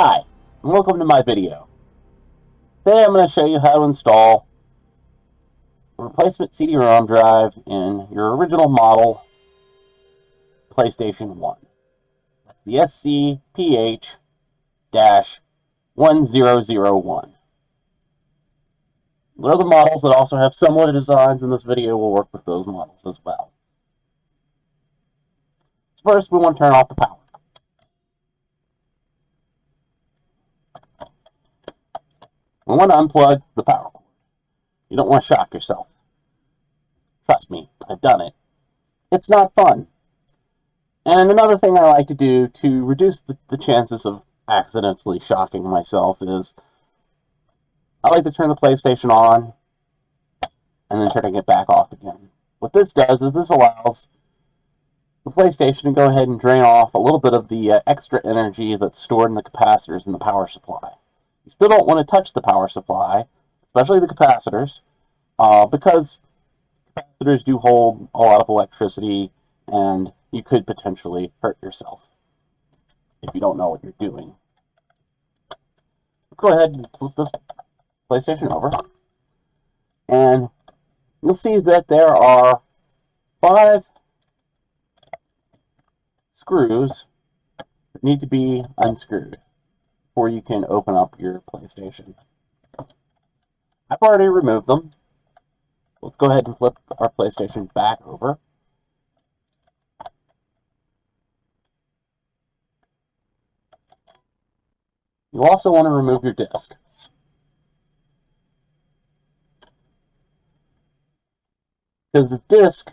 Hi, and welcome to my video. Today I'm going to show you how to install a replacement CD-ROM drive in your original model PlayStation 1. That's the SCPH-1001. There are other models that also have similar designs, and this video will work with those models as well. First, we want to turn off the power. We want to unplug the power cord. You don't want to shock yourself. Trust me, I've done it. It's not fun. And another thing I like to do to reduce the chances of accidentally shocking myself is I like to turn the PlayStation on and then turning it back off again. What this does is this allows the PlayStation to go ahead and drain off a little bit of the extra energy that's stored in the capacitors in the power supply. You still don't want to touch the power supply, especially the capacitors, because capacitors do hold a lot of electricity and you could potentially hurt yourself if you don't know what you're doing. Let's go ahead and flip this PlayStation over, and you'll see that there are 5 screws that need to be unscrewed before you can open up your PlayStation. I've already removed them. Let's go ahead and flip our PlayStation back over. You also want to remove your disc. Because the disc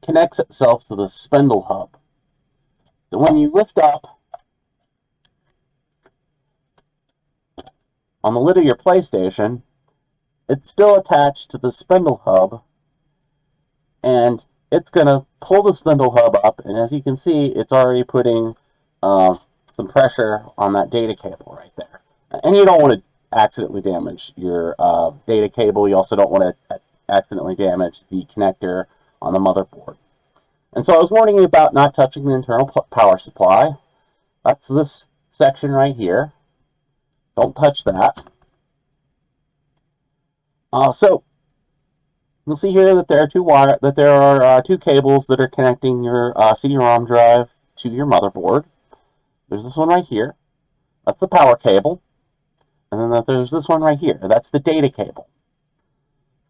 connects itself to the spindle hub. So when you lift up on the lid of your PlayStation, it's still attached to the spindle hub, and it's going to pull the spindle hub up, and as you can see, it's already putting some pressure on that data cable right there. And you don't want to accidentally damage your data cable. You also don't want to accidentally damage the connector on the motherboard. And so I was warning you about not touching the internal power supply. That's this section right here. Don't touch that. So you'll see here that there are two cables that are connecting your CD-ROM drive to your motherboard. There's this one right here. That's the power cable. And then there's this one right here. That's the data cable.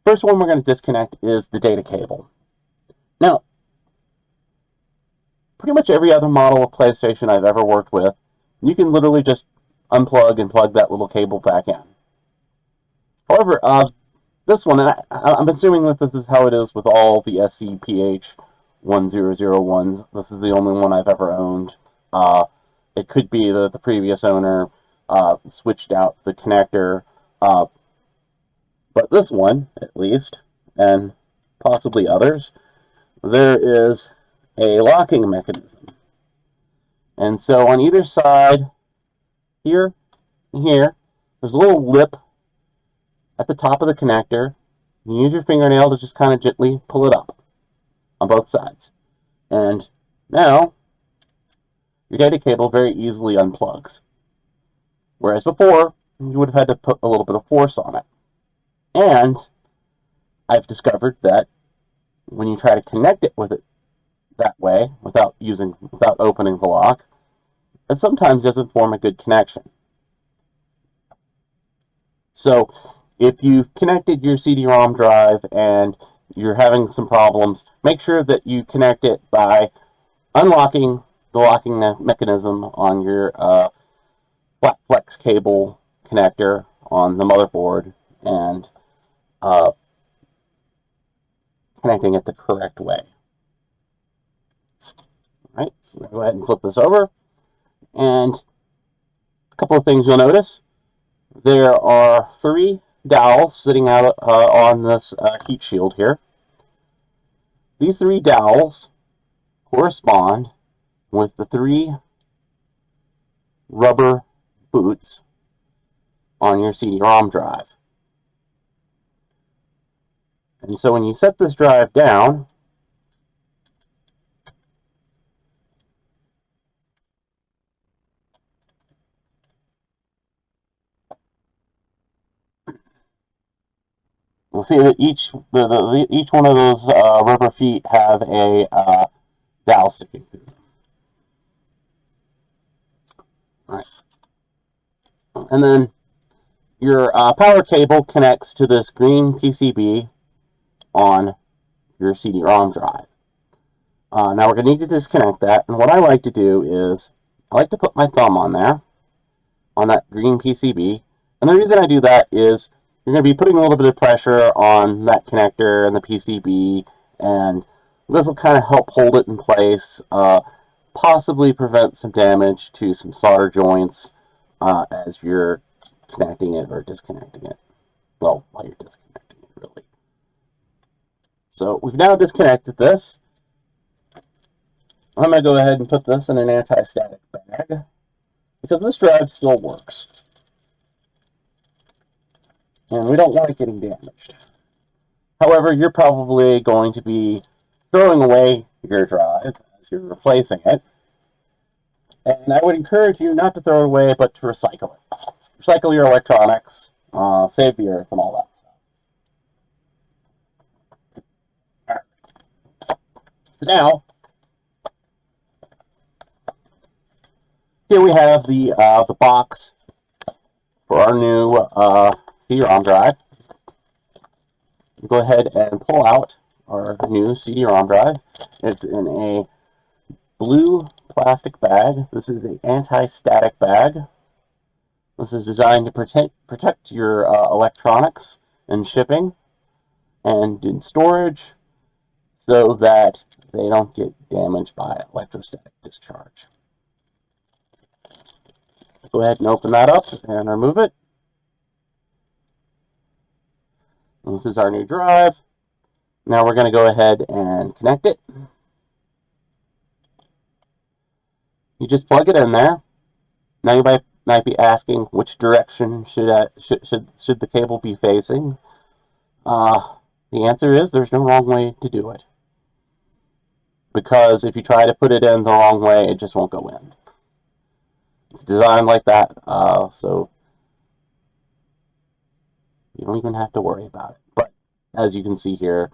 First one we're going to disconnect is the data cable. Now, pretty much every other model of PlayStation I've ever worked with, you can literally just unplug and plug that little cable back in. However, this one, and I'm assuming that this is how it is with all the SCPH-1001s. This is the only one I've ever owned. It could be that the previous owner switched out the connector, but this one, at least, and possibly others, there is a locking mechanism. And so on either side, here and here, there's a little lip at the top of the connector. You use your fingernail to just kind of gently pull it up on both sides. And now, your data cable very easily unplugs. Whereas before, you would have had to put a little bit of force on it. And I've discovered that when you try to connect it with it that way, without opening the lock, it sometimes doesn't form a good connection. So if you've connected your CD-ROM drive and you're having some problems, make sure that you connect it by unlocking the locking mechanism on your flat flex cable connector on the motherboard and connecting it the correct way. All right, so we'll go ahead and flip this over. And a couple of things you'll notice. There are 3 dowels sitting out on this heat shield here. These 3 dowels correspond with the 3 rubber boots on your CD-ROM drive. And so when you set this drive down, You'll see that each one of those rubber feet have a dowel sticking through them. All right. And then your power cable connects to this green PCB on your CD-ROM drive. Now we're going to need to disconnect that, and what I like to do is I like to put my thumb on there, on that green PCB, and the reason I do that is you're going to be putting a little bit of pressure on that connector and the PCB, and this will kind of help hold it in place, possibly prevent some damage to some solder joints as you're connecting it or disconnecting it. Well, while you're disconnecting it, really. So we've now disconnected this. I'm going to go ahead and put this in an anti-static bag because this drive still works. And we don't want it getting damaged. However, you're probably going to be throwing away your drive as you're replacing it. And I would encourage you not to throw it away, but to recycle it. Recycle your electronics, save the earth, and all that stuff. All right. So now, here we have the box for our new CD-ROM drive. Go ahead and pull out our new CD-ROM drive. It's in a blue plastic bag. This is an anti-static bag. This is designed to protect your electronics in shipping and in storage so that they don't get damaged by electrostatic discharge. Go ahead and open that up and remove it. This is our new drive. Now we're going to go ahead and connect it. You just plug it in there. Now you might be asking which direction should the cable be facing. The answer is there's no wrong way to do it. Because if you try to put it in the wrong way, it just won't go in. It's designed like that, so you don't even have to worry about it. But as you can see here,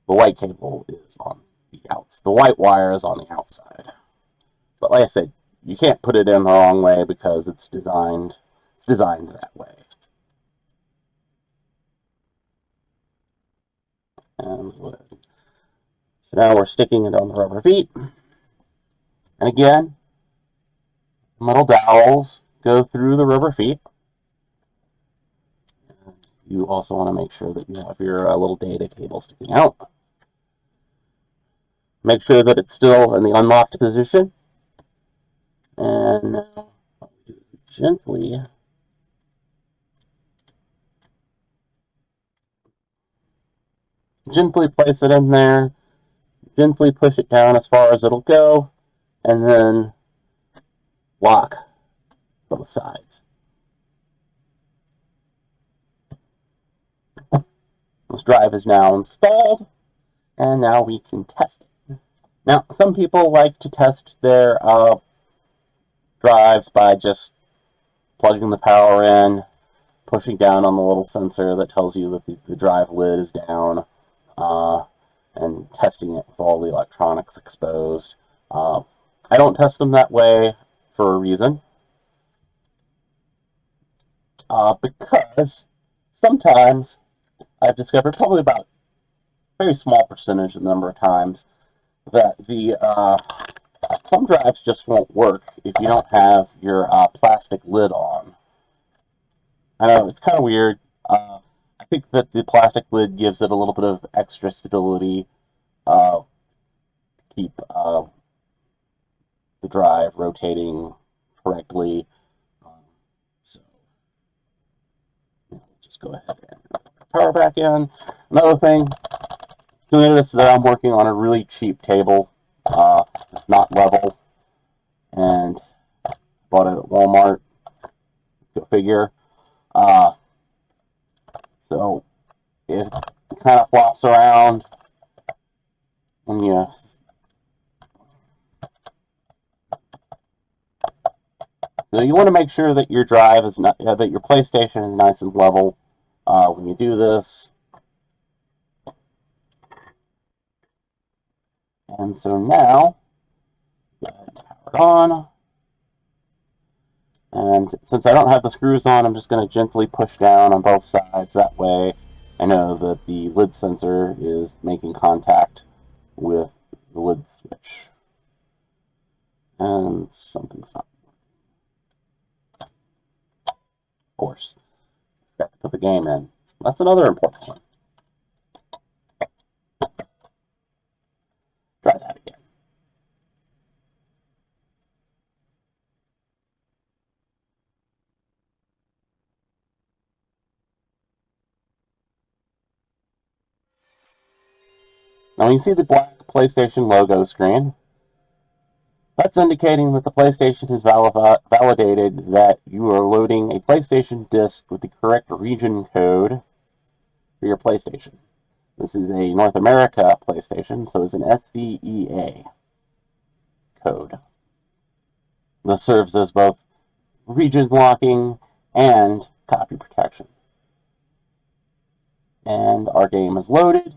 the white cable is on the outside. The white wire is on the outside. But like I said, you can't put it in the wrong way because it's designed that way. And so now we're sticking it on the rubber feet. And again, metal dowels go through the rubber feet. You also want to make sure that you have your little data cable sticking out. Make sure that it's still in the unlocked position. And now gently place it in there. Gently push it down as far as it'll go. And then lock both sides. This drive is now installed, and now we can test it. Now, some people like to test their drives by just plugging the power in, pushing down on the little sensor that tells you that the drive lid is down, and testing it with all the electronics exposed. I don't test them that way for a reason. Because sometimes I've discovered, probably about a very small percentage of the number of times, that the some drives just won't work if you don't have your plastic lid on. I know, it's kind of weird. I think that the plastic lid gives it a little bit of extra stability to keep the drive rotating correctly. So just go ahead and power back in. Another thing, you'll notice that I'm working on a really cheap table. It's not level, and bought it at Walmart. Go figure. So it kind of flops around when you so you want to make sure that your drive is not, that your PlayStation is nice and level when you do this. And so now, go ahead and power it on. And since I don't have the screws on, I'm just going to gently push down on both sides. That way I know that the lid sensor is making contact with the lid switch. And something's not working. Of course, got to put the game in. That's another important one. Try that again. Now you see the black PlayStation logo screen. That's indicating that the PlayStation has validated that you are loading a PlayStation disc with the correct region code for your PlayStation. This is a North America PlayStation, so it's an SCEA code. This serves as both region locking and copy protection. And our game is loaded.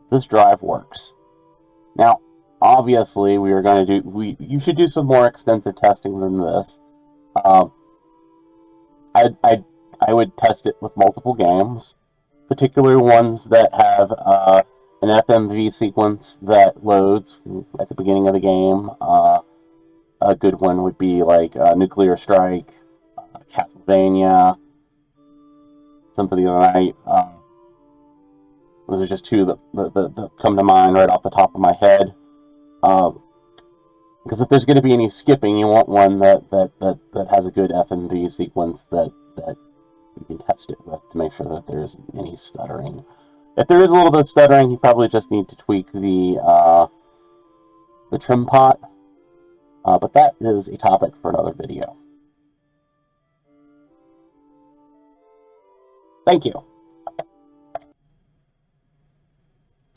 This drive works. Now, obviously, we are going to do. You should do some more extensive testing than this. I would test it with multiple games, particularly ones that have an FMV sequence that loads at the beginning of the game. A good one would be like Nuclear Strike, Castlevania, Symphony of the Night. Those are just two that come to mind right off the top of my head. Because if there's going to be any skipping, you want one that has a good FMV sequence that you can test it with to make sure that there isn't any stuttering. If there is a little bit of stuttering, you probably just need to tweak the trim pot. But that is a topic for another video. Thank you.